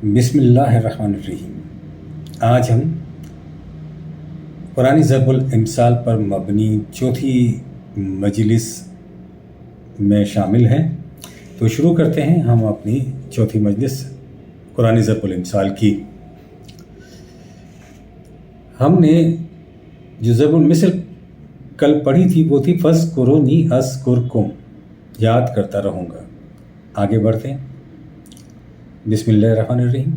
بسم اللہ الرحمن الرحیم۔ آج ہم قرآنی ضرب الامثال پر مبنی چوتھی مجلس میں شامل ہیں۔ تو شروع کرتے ہیں ہم اپنی چوتھی مجلس قرآنی ضرب الامثال کی۔ ہم نے جو ضرب المثل کل پڑھی تھی وہ تھی فَاذْكُرُونِی أَذْكُرْكُمْ، یاد کرتا رہوں گا۔ آگے بڑھتے ہیں۔ بسم اللہ الرحمن الرحیم۔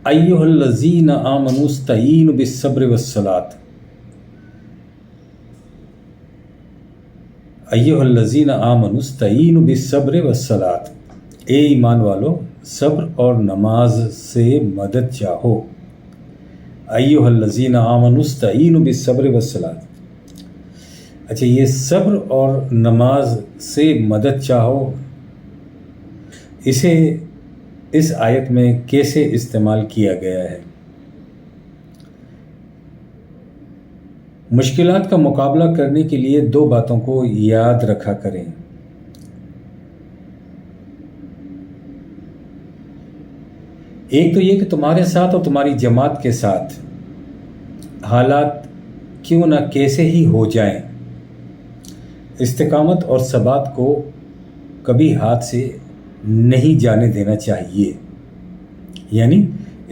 ایھا الذین آمنوا استعینوا بالصبر والصلاۃ۔ ایھا الذین آمنوا استعینوا بالصبر والصلاۃ، اے ایمان والو صبر اور نماز سے مدد چاہو۔ ایھا الذین آمنوا استعینوا بالصبر والصلاۃ۔ اچھا، یہ صبر اور نماز سے مدد چاہو، اسے اس آیت میں کیسے استعمال کیا گیا ہے؟ مشکلات کا مقابلہ کرنے کے لیے دو باتوں کو یاد رکھا کریں۔ ایک تو یہ کہ تمہارے ساتھ اور تمہاری جماعت کے ساتھ حالات کیوں نہ کیسے ہی ہو جائیں، استقامت اور ثبات کو کبھی ہاتھ سے نہیں جانے دینا چاہیے، یعنی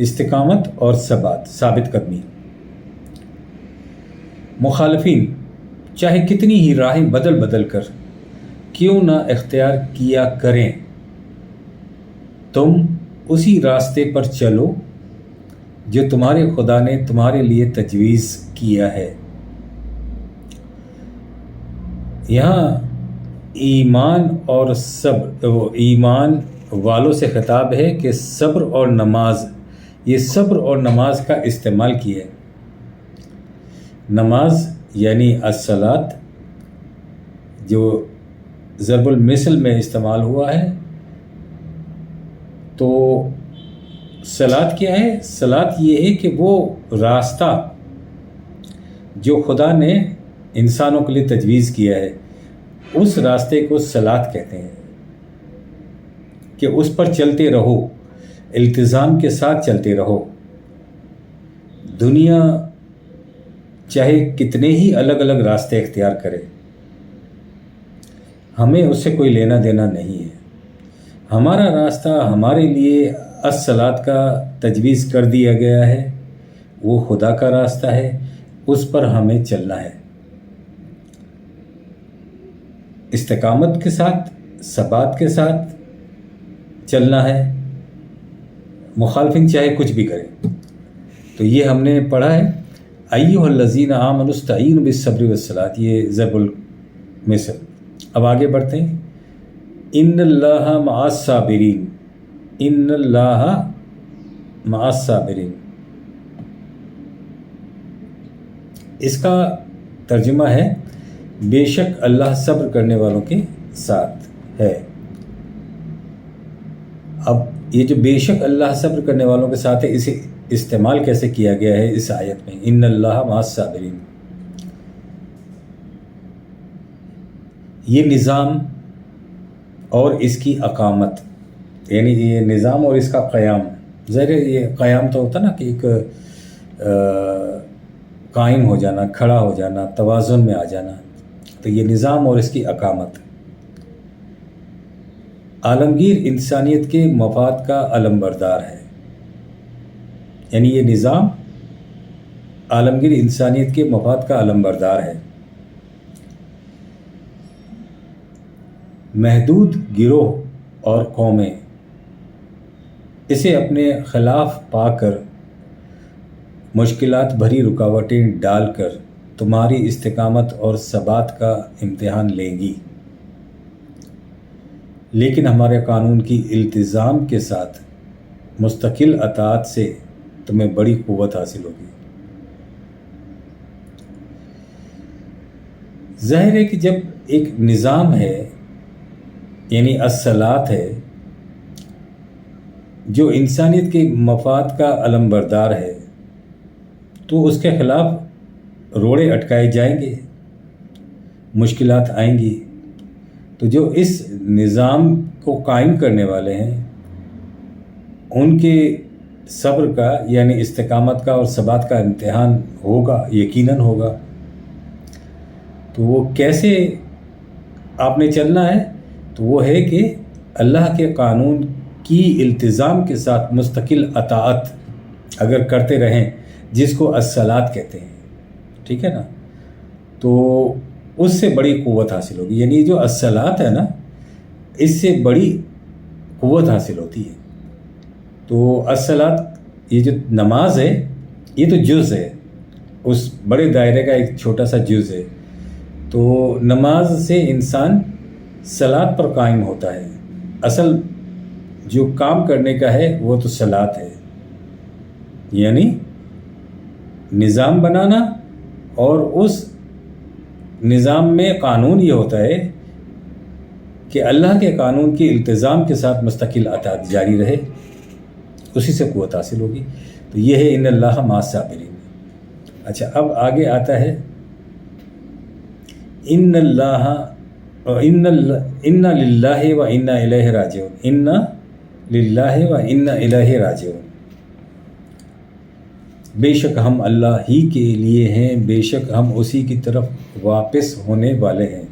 استقامت اور ثابت قدمی۔ مخالفین چاہے کتنی ہی راہیں بدل کر کیوں نہ اختیار کیا کریں، تم اسی راستے پر چلو جو تمہارے خدا نے تمہارے لیے تجویز کیا ہے۔ یہاں ایمان والوں سے خطاب ہے کہ صبر اور نماز، یہ صبر اور نماز کا استعمال کیا ہے۔ نماز یعنی الصلاۃ جو ضرب المثل میں استعمال ہوا ہے، تو صلاۃ کیا ہے؟ صلاۃ یہ ہے کہ وہ راستہ جو خدا نے انسانوں کے لیے تجویز کیا ہے، اس راستے کو صلاۃ کہتے ہیں کہ اس پر چلتے رہو، التزام کے ساتھ چلتے رہو۔ دنیا چاہے کتنے ہی الگ راستے اختیار کرے، ہمیں اس سے کوئی لینا دینا نہیں ہے۔ ہمارا راستہ ہمارے لیے الصلاۃ کا تجویز کر دیا گیا ہے، وہ خدا کا راستہ ہے، اس پر ہمیں چلنا ہے، استقامت کے ساتھ، ثبات کے ساتھ چلنا ہے، مخالفین چاہے کچھ بھی کریں۔ تو یہ ہم نے پڑھا ہے ایھا الذین آمنوا استعینوا بالصبر والصلاۃ، یہ ضرب المثل۔ اب آگے بڑھتے ہیں۔ ان اللہ مع الصابرین، ان اللہ مع الصابرین، اس کا ترجمہ ہے بے شک اللہ صبر کرنے والوں کے ساتھ ہے۔ اب یہ جو بے شک اللہ صبر کرنے والوں کے ساتھ ہے، اسے استعمال کیسے کیا گیا ہے اس آیت میں؟ ان اللہ مع الصابرین، یہ نظام اور اس کی اقامت، یعنی یہ نظام اور اس کا قیام، ظاہر ہے یہ قیام تو ہوتا نا کہ ایک قائم ہو جانا، کھڑا ہو جانا، توازن میں آ جانا، تو یہ نظام اور اس کی اقامت عالمگیر انسانیت کے مفاد کا علمبردار ہے۔ یعنی یہ نظام عالمگیر انسانیت کے مفاد کا علمبردار ہے۔ محدود گروہ اور قومیں اسے اپنے خلاف پا کر مشکلات بھری رکاوٹیں ڈال کر تمہاری استقامت اور ثبات کا امتحان لیں گی، لیکن ہمارے قانون کی التزام کے ساتھ مستقل اطاعت سے تمہیں بڑی قوت حاصل ہوگی۔ ظاہر ہے کہ جب ایک نظام ہے، یعنی الصلاۃ ہے، جو انسانیت کے مفاد کا علمبردار ہے، تو اس کے خلاف روڑے اٹکائے جائیں گے، مشکلات آئیں گی۔ تو جو اس نظام کو قائم کرنے والے ہیں، ان کے صبر کا یعنی استقامت کا اور ثبات کا امتحان ہوگا، یقیناً ہوگا۔ تو وہ کیسے آپ نے چلنا ہے؟ تو وہ ہے کہ اللہ کے قانون کی التزام کے ساتھ مستقل اطاعت اگر کرتے رہیں، جس کو الصلاۃ کہتے ہیں، ٹھیک ہے نا، تو اس سے بڑی قوت حاصل ہوگی۔ یعنی جو الصلاۃ ہے نا، اس سے بڑی قوت حاصل ہوتی ہے۔ تو الصلاۃ، یہ جو نماز ہے، یہ تو جز ہے، اس بڑے دائرے کا ایک چھوٹا سا جز ہے۔ تو نماز سے انسان صلاۃ پر قائم ہوتا ہے۔ اصل جو کام کرنے کا ہے وہ تو صلاۃ ہے، یعنی نظام بنانا، اور اس نظام میں قانون یہ ہوتا ہے کہ اللہ کے قانون کی التزام کے ساتھ مستقل اطاعت جاری رہے، اسی سے قوت حاصل ہوگی۔ تو یہ ہے ان اللہ مع الصابرین۔ اچھا، اب آگے آتا ہے ان للہ و انا الیہ راجعون، ان للہ و انا الیہ راجعون، بے شک ہم اللہ ہی کے لیے ہیں، بے شک ہم اسی کی طرف واپس ہونے والے ہیں۔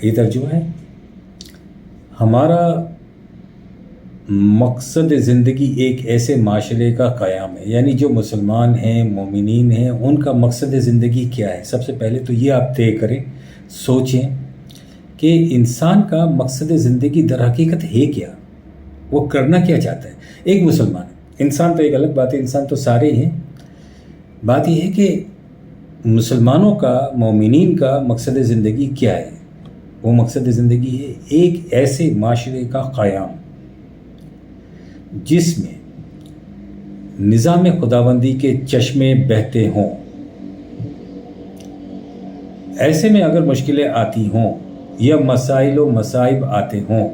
یہ ترجمہ ہے۔ ہمارا مقصد زندگی ایک ایسے معاشرے کا قیام ہے، یعنی جو مسلمان ہیں، مومنین ہیں، ان کا مقصد زندگی کیا ہے؟ سب سے پہلے تو یہ آپ طے کریں، سوچیں کہ انسان کا مقصد زندگی در حقیقت ہے کیا، وہ کرنا کیا چاہتا ہے۔ ایک مسلمان، انسان تو ایک الگ بات ہے، انسان تو سارے ہیں۔ بات یہ ہے کہ مسلمانوں کا، مومنین کا مقصد زندگی کیا ہے؟ وہ مقصد زندگی ہے ایک ایسے معاشرے کا قیام جس میں نظام خداوندی کے چشمے بہتے ہوں۔ ایسے میں اگر مشکلیں آتی ہوں یا مسائل و مصائب آتے ہوں،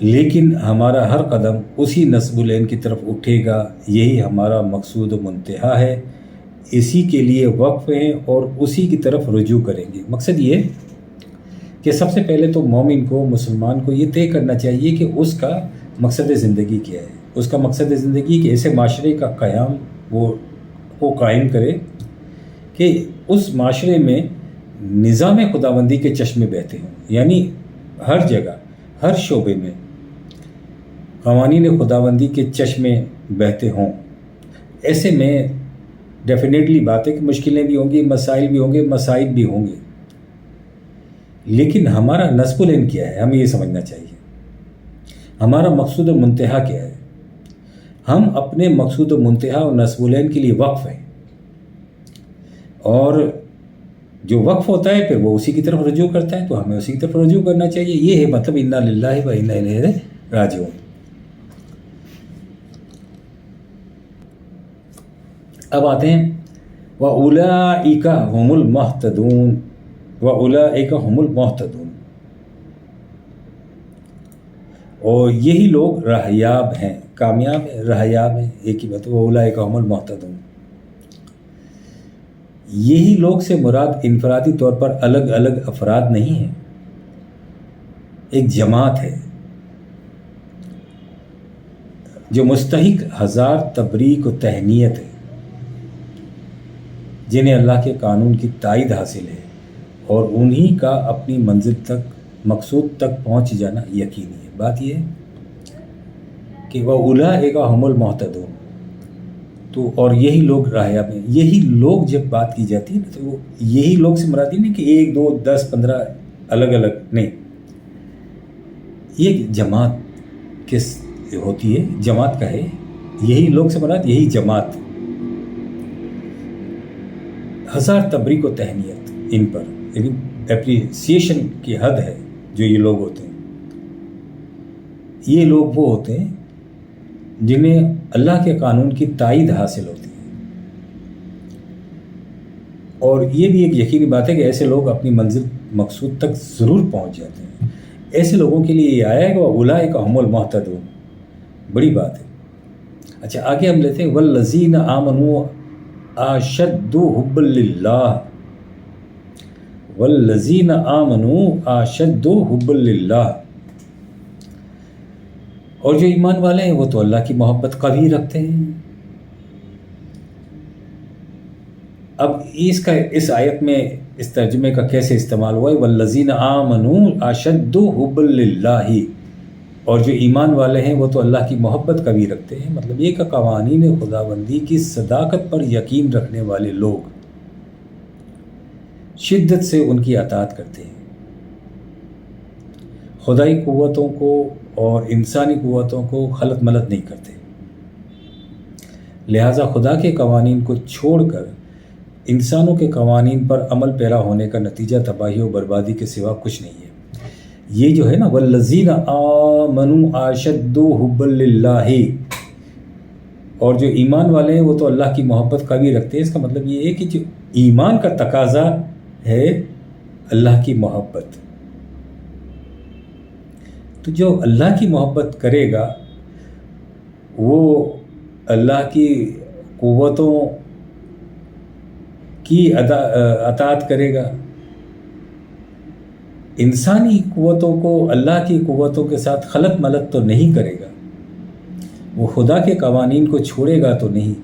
لیکن ہمارا ہر قدم اسی نصب العین کی طرف اٹھے گا، یہی ہمارا مقصود و منتہا ہے، اسی کے لیے وقف ہیں اور اسی کی طرف رجوع کریں گے۔ مقصد یہ کہ سب سے پہلے تو مومن کو، مسلمان کو یہ طے کرنا چاہیے کہ اس کا مقصد زندگی کیا ہے۔ اس کا مقصد زندگی کہ ایسے معاشرے کا قیام وہ قائم کرے کہ اس معاشرے میں نظام خداوندی کے چشمے بہتے ہوں، یعنی ہر جگہ، ہر شعبے میں قوانین خداوندی کے چشمے بہتے ہوں۔ ایسے میں ڈیفینیٹلی بات ہے کہ مشکلیں بھی ہوں گی، مسائل بھی ہوں گے، مصائب بھی ہوں گے، لیکن ہمارا نصب العین کیا ہے، ہمیں یہ سمجھنا چاہیے۔ ہمارا مقصود و منتہا کیا ہے؟ ہم اپنے مقصود و منتہا اور نصب العین کے لیے وقف ہیں، اور جو وقف ہوتا ہے پھر وہ اسی کی طرف رجوع کرتا ہے، تو ہمیں اسی کی طرف رجوع کرنا چاہیے۔ یہ ہے مطلب انا للہ و انا الیہ راجعون۔ اب آتے ہیں وَأُولَٰئِكَ هُمُ الْمُهْتَدُونَ، وَأُولَٰئِكَ هُمُ الْمُهْتَدُونَ، اور یہی لوگ راہیاب ہیں، کامیاب ہیں، راہیاب ہیں، ایک ہی بات۔ وَأُولَٰئِكَ هُمُ الْمُهْتَدُونَ، یہی لوگ سے مراد انفرادی طور پر الگ الگ افراد نہیں ہیں، ایک جماعت ہے جو مستحق ہزار تبریک و تہنیت ہے، جنہیں اللہ کے قانون کی تائید حاصل ہے، اور انہی کا اپنی منزل تک، مقصود تک پہنچ جانا یقینی ہے۔ بات یہ ہے کہ وَأُولَٰئِكَ هُمُ الْمُهْتَدُونَ، تو اور یہی لوگ راہیاب ہیں۔ یہی لوگ جب بات کی جاتی ہے تو وہ یہی لوگ سے مراد نہیں کہ 1 2 10 15 الگ الگ نہیں، یہ جماعت کس ہوتی ہے، جماعت کا ہے، یہی لوگ سے مراد یہی جماعت۔ ہزار تبریک و تہنیت ان پر، یعنی اپریسیشن کی حد ہے جو یہ لوگ ہوتے ہیں۔ یہ لوگ وہ ہوتے ہیں جنہیں اللہ کے قانون کی تائید حاصل ہوتی ہے، اور یہ بھی ایک یقینی بات ہے کہ ایسے لوگ اپنی منزل، مقصود تک ضرور پہنچ جاتے ہیں۔ ایسے لوگوں کے لیے یہ آیا ہے کہ وَأُولَٰئِكَ هُمُ الْمُهْتَدُونَ، بڑی بات ہے۔ اچھا، آگے ہم لیتے ہیں وَالَّذِينَ آمَنُوا أَشَدُّ حُبًّا لِلَّهِ، والذین آمنوا اشد حبا للہ، اور جو ایمان والے ہیں وہ تو اللہ کی محبت قوی رکھتے ہیں۔ اب اس آیت میں اس ترجمے کا کیسے استعمال ہوا ہے؟ والذین آمنوا اشد حبا للہ، اور جو ایمان والے ہیں وہ تو اللہ کی محبت قوی رکھتے ہیں۔ مطلب یہ کہ قوانین خداوندی کی صداقت پر یقین رکھنے والے لوگ شدت سے ان کی اطاعت کرتے ہیں، خدائی قوتوں کو اور انسانی قوتوں کو خلط ملط نہیں کرتے، لہٰذا خدا کے قوانین کو چھوڑ کر انسانوں کے قوانین پر عمل پیرا ہونے کا نتیجہ تباہی و بربادی کے سوا کچھ نہیں ہے۔ یہ جو ہے نا والذین آمنوا اشد حبا للہ، اور جو ایمان والے ہیں وہ تو اللہ کی محبت قوی رکھتے ہیں، اس کا مطلب یہ ہے کہ جو ایمان کا تقاضا ہے اللہ کی محبت، تو جو اللہ کی محبت کرے گا وہ اللہ کی قوتوں کی اطاعت کرے گا، انسانی قوتوں کو اللہ کی قوتوں کے ساتھ خلط ملط تو نہیں کرے گا، وہ خدا کے قوانین کو چھوڑے گا تو نہیں،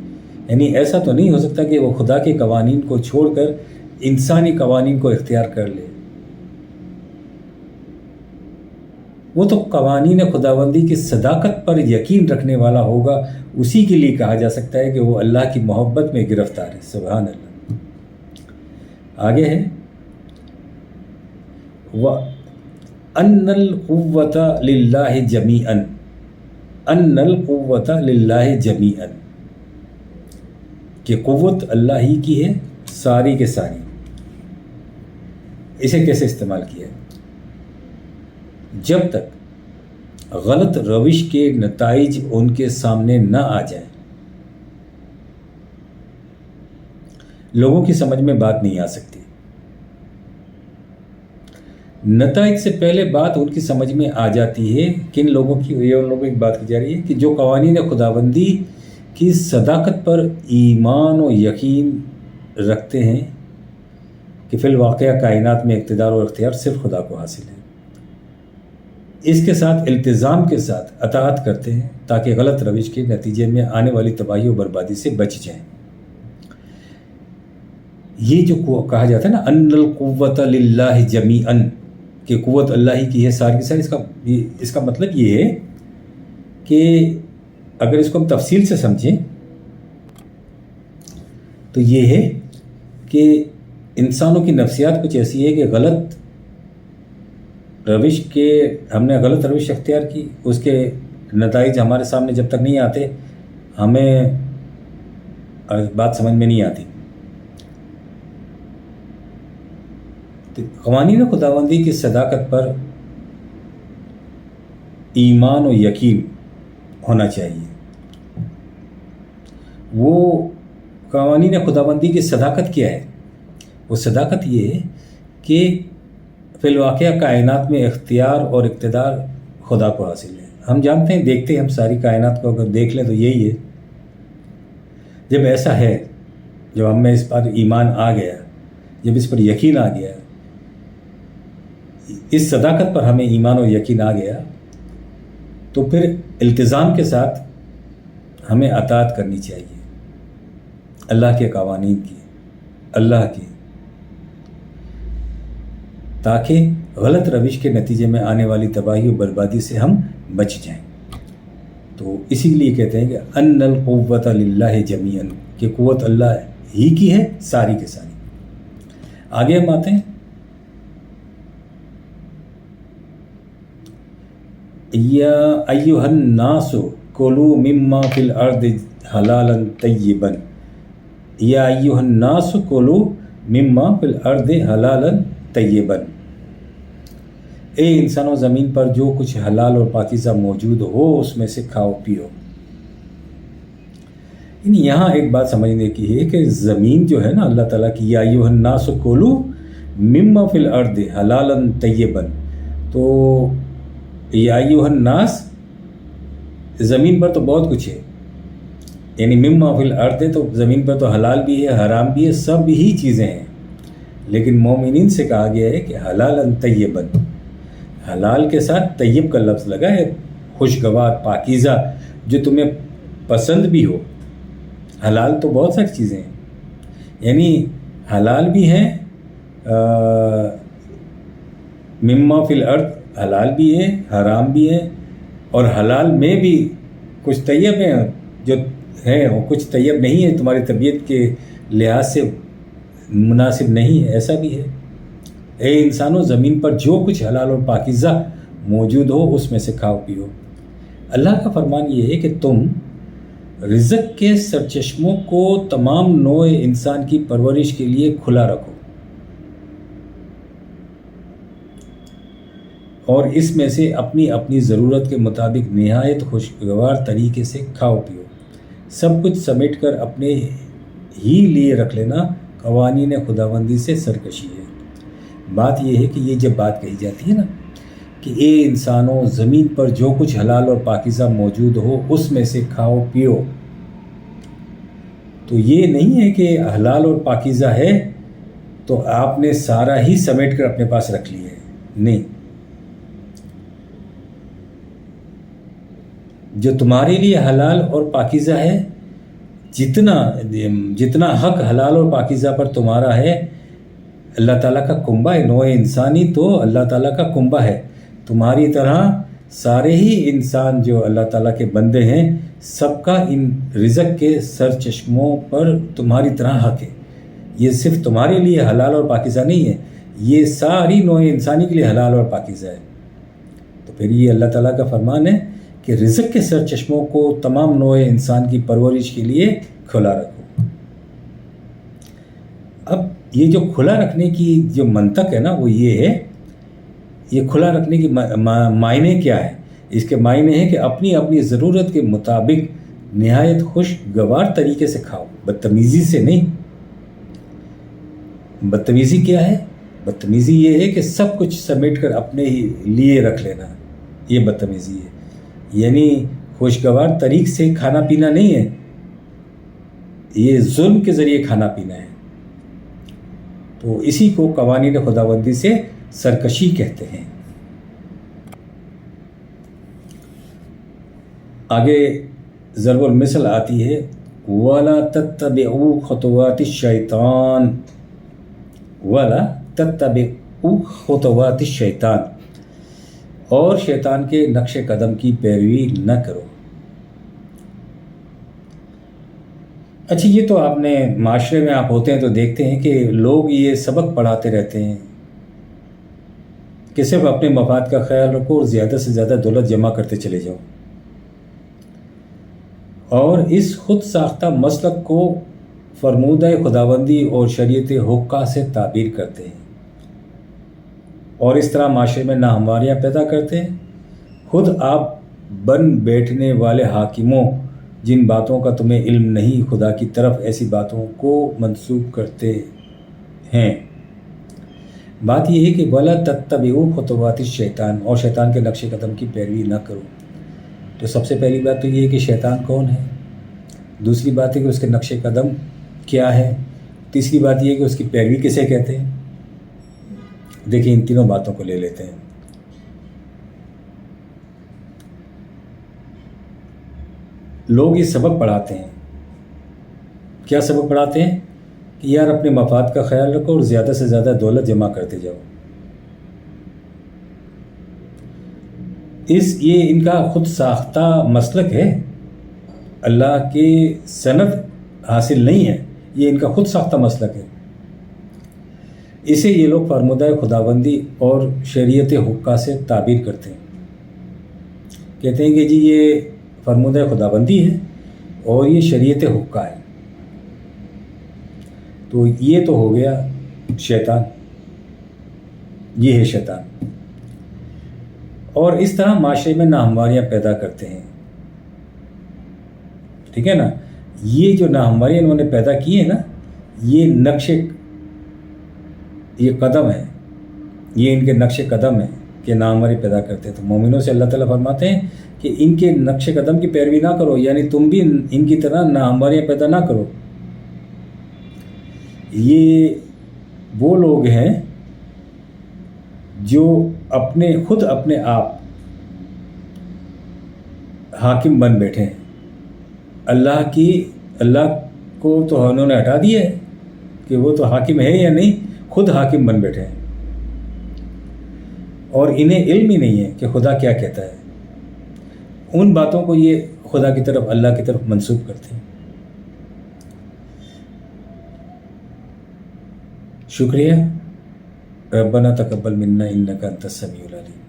یعنی ایسا تو نہیں ہو سکتا کہ وہ خدا کے قوانین کو چھوڑ کر انسانی قوانین کو اختیار کر لے۔ وہ تو قوانین خداوندی کی صداقت پر یقین رکھنے والا ہوگا، اسی کے لیے کہا جا سکتا ہے کہ وہ اللہ کی محبت میں گرفتار ہے۔ سبحان اللہ۔ آگے ہے وَأَنَّ الْقُوَّةَ لِلَّهِ جَمِيعًا، أَنَّ الْقُوَّةَ لِلَّهِ جَمِيعًا، کہ قوت اللہ ہی کی ہے ساری کے ساری۔ اسے کیسے استعمال کیا ہے؟ جب تک غلط روش کے نتائج ان کے سامنے نہ آ جائیں، لوگوں کی سمجھ میں بات نہیں آ سکتی۔ نتائج سے پہلے بات ان کی سمجھ میں آ جاتی ہے۔ کن لوگوں کی؟ یہ ان لوگوں کی بات کی جا رہی ہے کہ جو قوانین خداوندی کی صداقت پر ایمان و یقین رکھتے ہیں کہ فی الواقعہ کائنات میں اقتدار اور اختیار صرف خدا کو حاصل ہے، اس کے ساتھ التزام کے ساتھ اطاعت کرتے ہیں تاکہ غلط روش کے نتیجے میں آنے والی تباہی و بربادی سے بچ جائیں۔ یہ جو کہا جاتا ہے نا ان القوۃ للہ جمیعاً، کہ قوت اللہ ہی کی ہے ساری کی ساری، اس کا مطلب یہ ہے کہ اگر اس کو ہم تفصیل سے سمجھیں تو یہ ہے کہ انسانوں کی نفسیات کچھ ایسی ہے کہ غلط روش کے ہم نے غلط روش اختیار کی، اس کے نتائج ہمارے سامنے جب تک نہیں آتے ہمیں بات سمجھ میں نہیں آتی۔ تو قوانین خداوندی کی صداقت پر ایمان و یقین ہونا چاہیے۔ وہ قوانین خداوندی کی صداقت کیا ہے؟ وہ صداقت یہ ہے کہ فی الواقعہ کائنات میں اختیار اور اقتدار خدا کو حاصل ہے۔ ہم جانتے ہیں، دیکھتے ہیں، ہم ساری کائنات کو اگر دیکھ لیں تو یہی ہے۔ جب ایسا ہے، جب ہم میں اس پر ایمان آ گیا، جب اس پر یقین آ گیا، اس صداقت پر ہمیں ایمان و یقین آ گیا، تو پھر التزام کے ساتھ ہمیں اطاعت کرنی چاہیے اللہ کے قوانین کی، اللہ کی، تاکہ غلط روش کے نتیجے میں آنے والی تباہی و بربادی سے ہم بچ جائیں۔ تو اسی لیے کہتے ہیں کہ ان القوۃ للہ جمیعاً، کہ قوت اللہ ہی کی ہے ساری کے ساری۔ آگے ہم آتے ہیں یا ایھا الناس کلوا مما فی الارض حلالا طیبا، یا ایھا الناس کلوا مما فی الارض حلالا طیبا، اے انسانوں زمین پر جو کچھ حلال اور پاکیزہ موجود ہو اس میں سے کھاؤ پیو۔ یہاں ایک بات سمجھنے کی ہے کہ زمین جو ہے نا اللہ تعالیٰ کی، یا ایھا الناس کلوا مما فی الارض حلالا طیبا، تو یا ایھا الناس، زمین پر تو بہت کچھ ہے، یعنی مما فی الارض تو زمین پر تو حلال بھی ہے حرام بھی ہے، سب ہی چیزیں ہیں، لیکن مومنین سے کہا گیا ہے کہ حلالً طیباً، حلال کے ساتھ طیب کا لفظ لگا ہے، خوشگوار، پاکیزہ، جو تمہیں پسند بھی ہو۔ حلال تو بہت ساری چیزیں ہیں، یعنی حلال بھی ہیں، مما فی الارض حلال بھی ہے، حرام بھی ہے، اور حلال میں بھی کچھ طیب ہیں جو ہیں، اور کچھ طیب نہیں ہے، تمہاری طبیعت کے لحاظ سے مناسب نہیں ہے، ایسا بھی ہے۔ اے انسانوں، زمین پر جو کچھ حلال اور پاکیزہ موجود ہو اس میں سے کھاؤ پیو۔ اللہ کا فرمان یہ ہے کہ تم رزق کے سرچشموں کو تمام نوع انسان کی پرورش کے لیے کھلا رکھو، اور اس میں سے اپنی اپنی ضرورت کے مطابق نہایت خوشگوار طریقے سے کھاؤ پیو۔ سب کچھ سمیٹ کر اپنے ہی لیے رکھ لینا قوانین خداوندی سے سرکشی ہے۔ بات یہ ہے کہ یہ جب بات کہی جاتی ہے نا کہ اے انسانوں، زمین پر جو کچھ حلال اور پاکیزہ موجود ہو اس میں سے کھاؤ پیو، تو یہ نہیں ہے کہ حلال اور پاکیزہ ہے تو آپ نے سارا ہی سمیٹ کر اپنے پاس رکھ لیا ہے، نہیں۔ جو تمہارے لیے حلال اور پاکیزہ ہے، جتنا حق حلال اور پاکیزہ پر تمہارا ہے، اللہ تعالیٰ کا کنبہ ہے۔ نوع انسانی تو اللہ تعالیٰ کا کنبہ ہے، تمہاری طرح سارے ہی انسان جو اللہ تعالیٰ کے بندے ہیں، سب کا ان رزق کے سر چشموں پر تمہاری طرح حق ہے۔ یہ صرف تمہارے لیے حلال اور پاکیزہ نہیں ہے، یہ ساری نوع انسانی کے لیے حلال اور پاکیزہ ہے۔ تو پھر یہ اللہ تعالیٰ کا فرمان ہے کہ رزق کے سر چشموں کو تمام نوع انسان کی پرورش کے لیے کھلا رکھو۔ اب یہ جو کھلا رکھنے کی جو منطق ہے نا وہ یہ ہے، یہ کھلا رکھنے کی معنی کیا ہے؟ اس کے معنی ہے کہ اپنی اپنی ضرورت کے مطابق نہایت خوشگوار طریقے سے کھاؤ، بدتمیزی سے نہیں۔ بدتمیزی کیا ہے؟ بدتمیزی یہ ہے کہ سب کچھ سمیٹ کر اپنے ہی لیے رکھ لینا، یہ بدتمیزی ہے۔ یعنی خوشگوار طریق سے کھانا پینا نہیں ہے، یہ ظلم کے ذریعے کھانا پینا ہے۔ تو اسی کو قوانین خداوندی سے سرکشی کہتے ہیں۔ آگے ضرب المثل آتی ہے، وَلَا تَتَّبِعُوا خُطُوَاتِ الشَّيْطَانِ، وَلَا تَتَّبِعُوا خُطُوَاتِ الشَّيْطَانِ، اور شیطان کے نقش قدم کی پیروی نہ کرو۔ اچھا، یہ تو آپ نے معاشرے میں آپ ہوتے ہیں تو دیکھتے ہیں کہ لوگ یہ سبق پڑھاتے رہتے ہیں کہ صرف اپنے مفاد کا خیال رکھو اور زیادہ سے زیادہ دولت جمع کرتے چلے جاؤ، اور اس خود ساختہ مسلک کو فرمودہ خداوندی اور شریعت حقہ سے تعبیر کرتے ہیں، اور اس طرح معاشرے میں ناہمواریاں پیدا کرتے ہیں۔ خود آپ بن بیٹھنے والے حاکموں، جن باتوں کا تمہیں علم نہیں، خدا کی طرف ایسی باتوں کو منسوب کرتے ہیں۔ بات یہ ہے کہ وَلَا تَتَّبِعُوا خُطُوَاتِ الشَّيْطَانِ، اور شیطان کے نقش قدم کی پیروی نہ کرو۔ تو سب سے پہلی بات تو یہ ہے کہ شیطان کون ہے، دوسری بات ہے کہ اس کے نقش قدم کیا ہے، تیسری بات یہ ہے کہ اس کی پیروی کسے کہتے ہیں۔ دیکھیں، ان تینوں باتوں کو لے لیتے ہیں۔ لوگ یہ سبق پڑھاتے ہیں، کیا سبق پڑھاتے ہیں کہ یار اپنے مفاد کا خیال رکھو اور زیادہ سے زیادہ دولت جمع کرتے جاؤ۔ یہ ان کا خود ساختہ مسلک ہے، اللہ کی سند حاصل نہیں ہے، یہ ان کا خود ساختہ مسلک ہے۔ اسے یہ لوگ فرمودہ خداوندی اور شریعت حقہ سے تعبیر کرتے ہیں، کہتے ہیں کہ جی یہ فرمودہ خداوندی ہے اور یہ شریعت حقہ ہے۔ تو یہ تو ہو گیا شیطان، یہ ہے شیطان، اور اس طرح معاشرے میں ناہمواریاں پیدا کرتے ہیں، ٹھیک ہے نا۔ یہ جو ناہمواریاں انہوں نے پیدا کی ہیں نا، یہ نقش یہ قدم ہے، یہ ان کے نقش قدم ہے کہ ناہمواری پیدا کرتے ہیں۔ تو مومنوں سے اللہ تعالیٰ فرماتے ہیں کہ ان کے نقش قدم کی پیروی نہ کرو، یعنی تم بھی ان کی طرح ناہمواریاں پیدا نہ کرو۔ یہ وہ لوگ ہیں جو خود اپنے آپ حاکم بن بیٹھے ہیں. اللہ کو تو انہوں نے ہٹا دیا ہے کہ وہ تو حاکم ہے یا نہیں، خود حاکم بن بیٹھے ہیں، اور انہیں علم ہی نہیں ہے کہ خدا کیا کہتا ہے. ان باتوں کو یہ خدا کی طرف، اللہ کی طرف منسوب کرتے ہیں. شکریہ. ربنا تقبل منا انک انت السمیع العلیم.